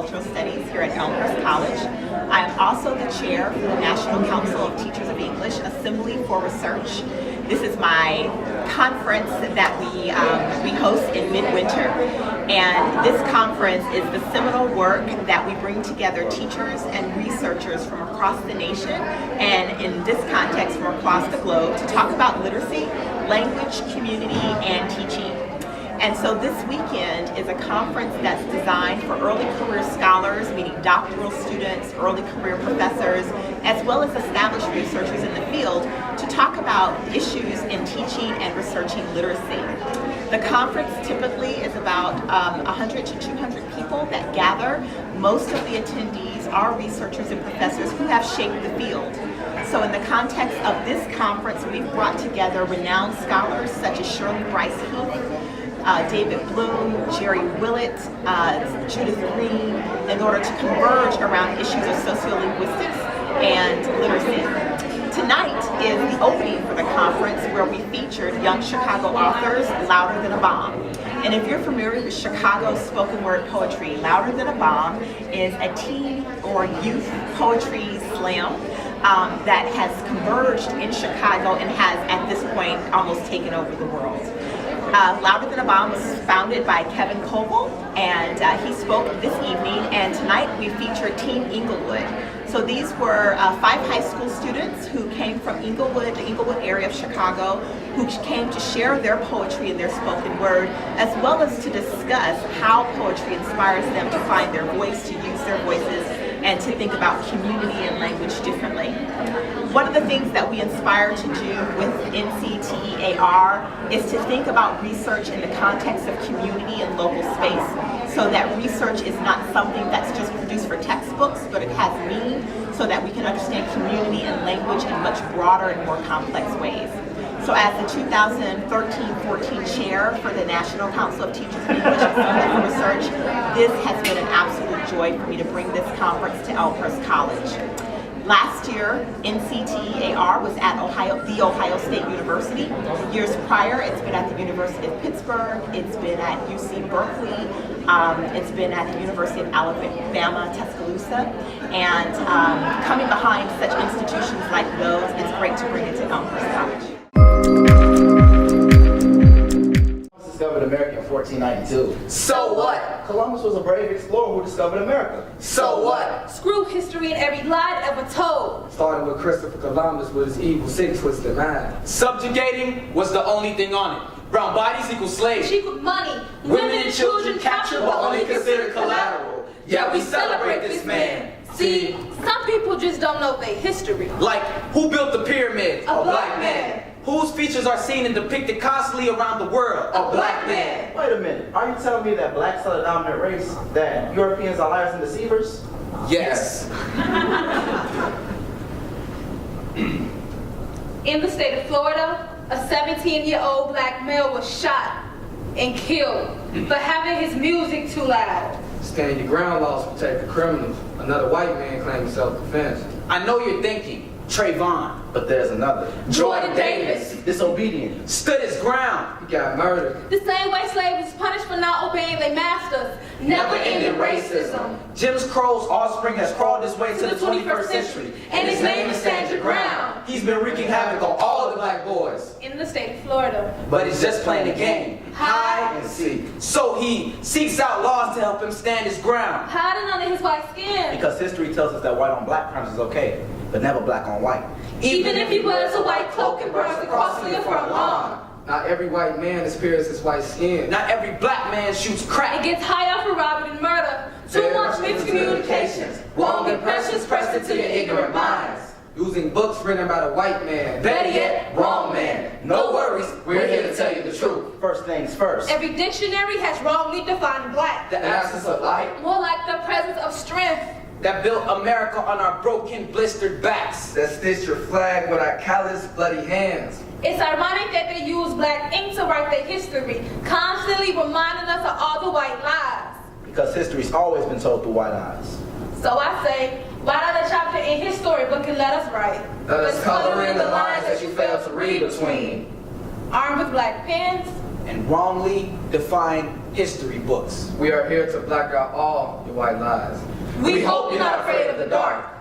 Cultural Studies here at Elmhurst College. I am also the chair for the National Council of Teachers of English Assembly for Research. This is my conference that we host in midwinter. And this conference is the seminal work that we bring together teachers and researchers from across the nation, and in this context from across the globe, to talk about literacy, language, community, and teaching. And so this weekend is a conference that's designed for early career scholars, meaning doctoral students, early career professors, as well as established researchers in the field, to talk about issues in teaching and researching literacy. The conference typically is about 100 to 200 people that gather. Most of the attendees are researchers and professors who have shaped the field. So in the context of this conference, we've brought together renowned scholars such as Shirley Bryce Heath, David Bloom, Jerry Willett, Judith Green, in order to converge around issues of sociolinguistics and literacy. Tonight is the opening for the conference, where we featured young Chicago authors, Louder Than a Bomb. And if you're familiar with Chicago spoken word poetry, Louder Than a Bomb is a teen or youth poetry slam that has converged in Chicago and has at this point almost taken over the world. Louder Than a Bomb was founded by Kevin Coble, and he spoke this evening, and tonight we featured Team Englewood. So these were 5 high school students who came from Englewood, the Englewood area of Chicago, who came to share their poetry and their spoken word, as well as to discuss how poetry inspires them to find their voice, to use their voices, and to think about community and language differently. One of the things that we inspire to do with NCTEAR is to think about research in the context of community and local space, so that research is not something that's just produced for textbooks, but it has meaning, so that we can understand community and language in much broader and more complex ways. So as the 2013-14 chair for the National Council of Teachers of English Assembly for Research, this has been an absolute joy for me to bring this conference to Elmhurst College. Last year, NCTEAR was at the Ohio State University. Years prior, it's been at the University of Pittsburgh, it's been at UC Berkeley, it's been at the University of Alabama, Tuscaloosa, and coming behind such institutions like those, it's great to bring it to Elmhurst College. Discovered America in 1492. So what? Columbus was a brave explorer who discovered America. So what? Screw history and every lie ever told. Starting with Christopher Columbus with his evil six twisted mind. Subjugating was the only thing on it. Brown bodies equal slaves. Cheap money. Women and children captured but only considered collateral. Yet we celebrate this man. See, some people just don't know their history. Like, who built the pyramids? A black man. Whose features are seen and depicted constantly around the world? A black man. Wait a minute, are you telling me that blacks are the dominant race? That Europeans are liars and deceivers? Yes. In the state of Florida, a 17-year-old black male was shot and killed for having his music too loud. Stand your ground laws protect the criminals. Another white man claiming self-defense. I know you're thinking, Trayvon. But there's another. Jordan Davis. Disobedient. Stood his ground. He got murdered. The same way slaves was punished for not obeying their masters. Never-ending racism. Jim Crow's offspring has crawled his way to the 21st century. And his name is Stand Your Ground. He's been wreaking havoc on all the black boys. In the state of Florida. But he's just playing the game. Hide and seek. So he seeks out laws to help him stand his ground. Hiding under his white skin. Because history tells us that white on black crimes is okay, but never black on white. Even if he wears a white cloak and burns the cross on your front lawn. Not every white man experiences white skin. Not every black man shoots crack. It gets higher for robbery and murder. Too much miscommunications. Wrong impressions pressed into your ignorant minds. Using books written by a white man. Better yet, wrong man. No worries, we're here to tell you the truth. First things first. Every dictionary has wrongly defined black. The absence of light. More like the presence of strength. That built America on our broken, blistered backs. That stitched your flag with our calloused, bloody hands. It's ironic that they use black ink to write their history, constantly reminding us of all the white lies. Because history's always been told through white eyes. So I say, write out a chapter in his storybook and let us write. Let us color in the lines that you failed to read between. Armed with black pens. And wrongly defined history books. We are here to black out all your white lies. We hope you're not afraid of the dark.